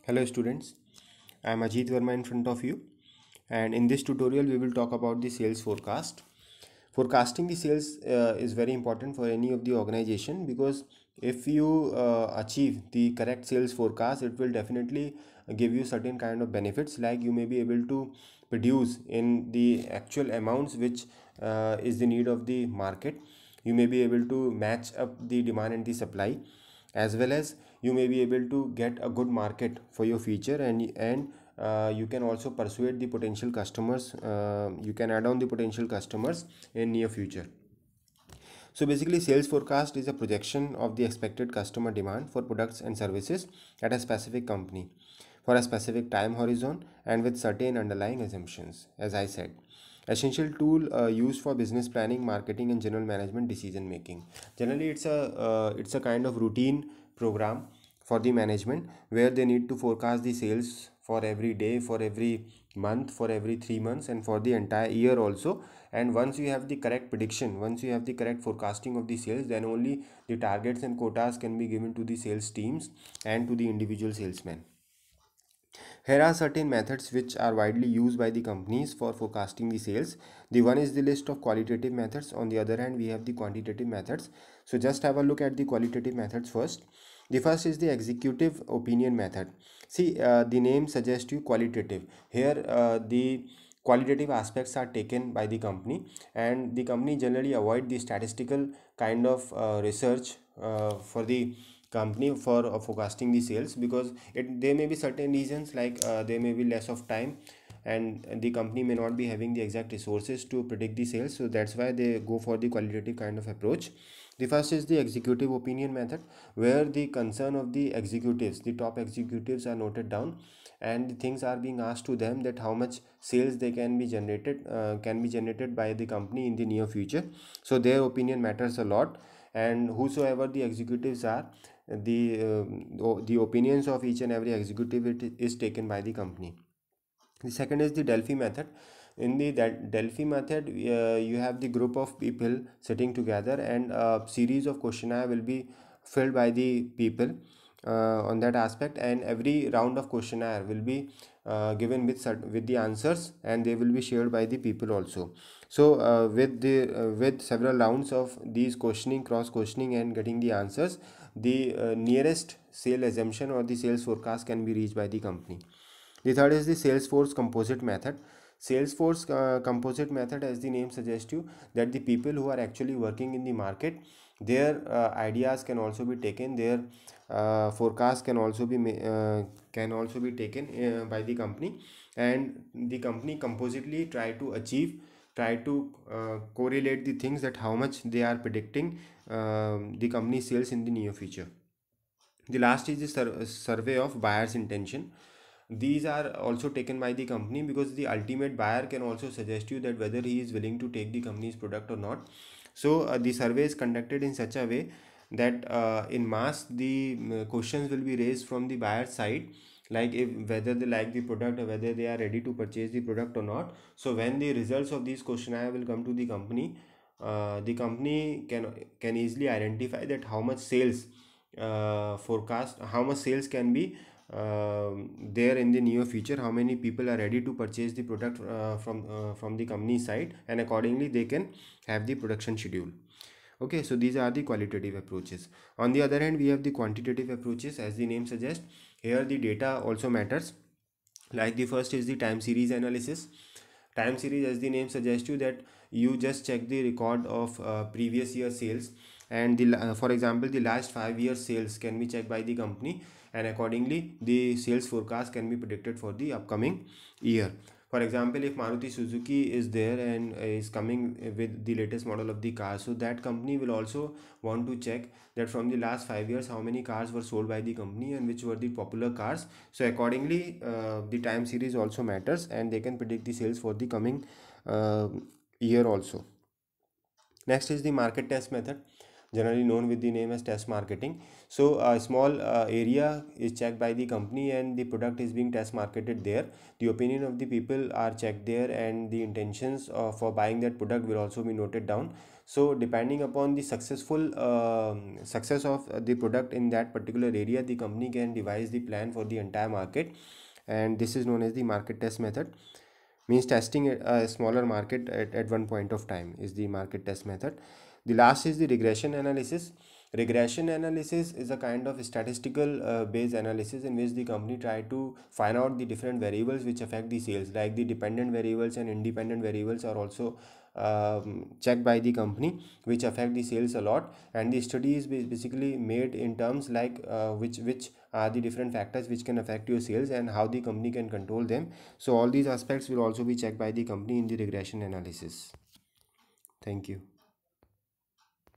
Hello students, I am Ajit Verma in front of you, and in this tutorial we will talk about the sales forecast. Forecasting the sales is very important for any of the organization because if you achieve the correct sales forecast, it will definitely give you certain kind of benefits, like you may be able to produce in the actual amounts which is the need of the market. You may be able to match up the demand and the supply, as well as you may be able to get a good market for your feature, and you can also persuade the potential customers. You can add on the potential customers in near future. So basically, sales forecast is a projection of the expected customer demand for products and services at a specific company for a specific time horizon and with certain underlying assumptions. As I said, essential tool used for business planning, marketing, and general management decision making. Generally, it's a kind of routine program for the management where they need to forecast the sales for every day, for every month, for every 3 months, and for the entire year also. And once you have the correct prediction, once you have the correct forecasting of the sales, then only the targets and quotas can be given to the sales teams and to the individual salesmen. Here are certain methods which are widely used by the companies for forecasting the sales. The one is the list of qualitative methods. On the other hand, we have the quantitative methods. So just have a look at the qualitative methods first. The first is the executive opinion method. See, the name suggests you qualitative. Here, the qualitative aspects are taken by the company, and the company generally avoid the statistical kind of research for the company for forecasting the sales, because there may be certain reasons, like there may be less of time and the company may not be having the exact resources to predict the sales. So that's why they go for the qualitative kind of approach. The first is the executive opinion method, where the concern of the executives, the top executives, are noted down, and the things are being asked to them that how much sales they can be generated by the company in the near future. So their opinion matters a lot, and whosoever the executives are, the opinions of each and every executive, it is taken by the company. The second is the Delphi method. In the Delphi method, you have the group of people sitting together, and a series of questionnaire will be filled by the people on that aspect, and every round of questionnaire will be given with the answers, and they will be shared by the people also. So with several rounds of these questioning, cross questioning, and getting the answers, the nearest sale assumption or the sales forecast can be reached by the company. The third is the Salesforce composite method. Salesforce composite method, as the name suggests you, that the people who are actually working in the market, their ideas can also be taken, their forecast can also be taken by the company, and the company compositely try to correlate the things, that how much they are predicting the company sales in the near future. The last is the survey of buyer's intention. These are also taken by the company, because the ultimate buyer can also suggest you that whether he is willing to take the company's product or not. So the survey is conducted in such a way that in mass the questions will be raised from the buyer side, like if whether they like the product or whether they are ready to purchase the product or not. So when the results of these questionnaire will come to the company can easily identify that how much sales forecast, how much sales can be there in the near future, how many people are ready to purchase the product from the company side, and accordingly they can have the production schedule. Okay, so these are the qualitative approaches. On the other hand, we have the quantitative approaches. As the name suggests, here the data also matters. Like the first is the time series analysis. Time series, as the name suggests you, that you just check the record of previous year sales, and for example the last 5 years sales can be checked by the company, and accordingly the sales forecast can be predicted for the upcoming year. For example, if Maruti Suzuki is there and is coming with the latest model of the car, so that company will also want to check that from the last 5 years how many cars were sold by the company and which were the popular cars. So accordingly the time series also matters, and they can predict the sales for the coming uh, year also. Next is the market test method. generally known with the name as test marketing. So a small area is checked by the company and the product is being test marketed there. The opinion of the people are checked there, and the intentions for buying that product will also be noted down. So depending upon the success of the product in that particular area, the company can devise the plan for the entire market, and this is known as the market test method. Means testing a smaller market at one point of time is the market test method. The last is the regression analysis. Regression analysis is a kind of statistical based analysis in which the company try to find out the different variables which affect the sales, like the dependent variables and independent variables are also checked by the company, which affect the sales a lot. And the study is basically made in terms like which are the different factors which can affect your sales and how the company can control them. So all these aspects will also be checked by the company in the regression analysis. Thank you.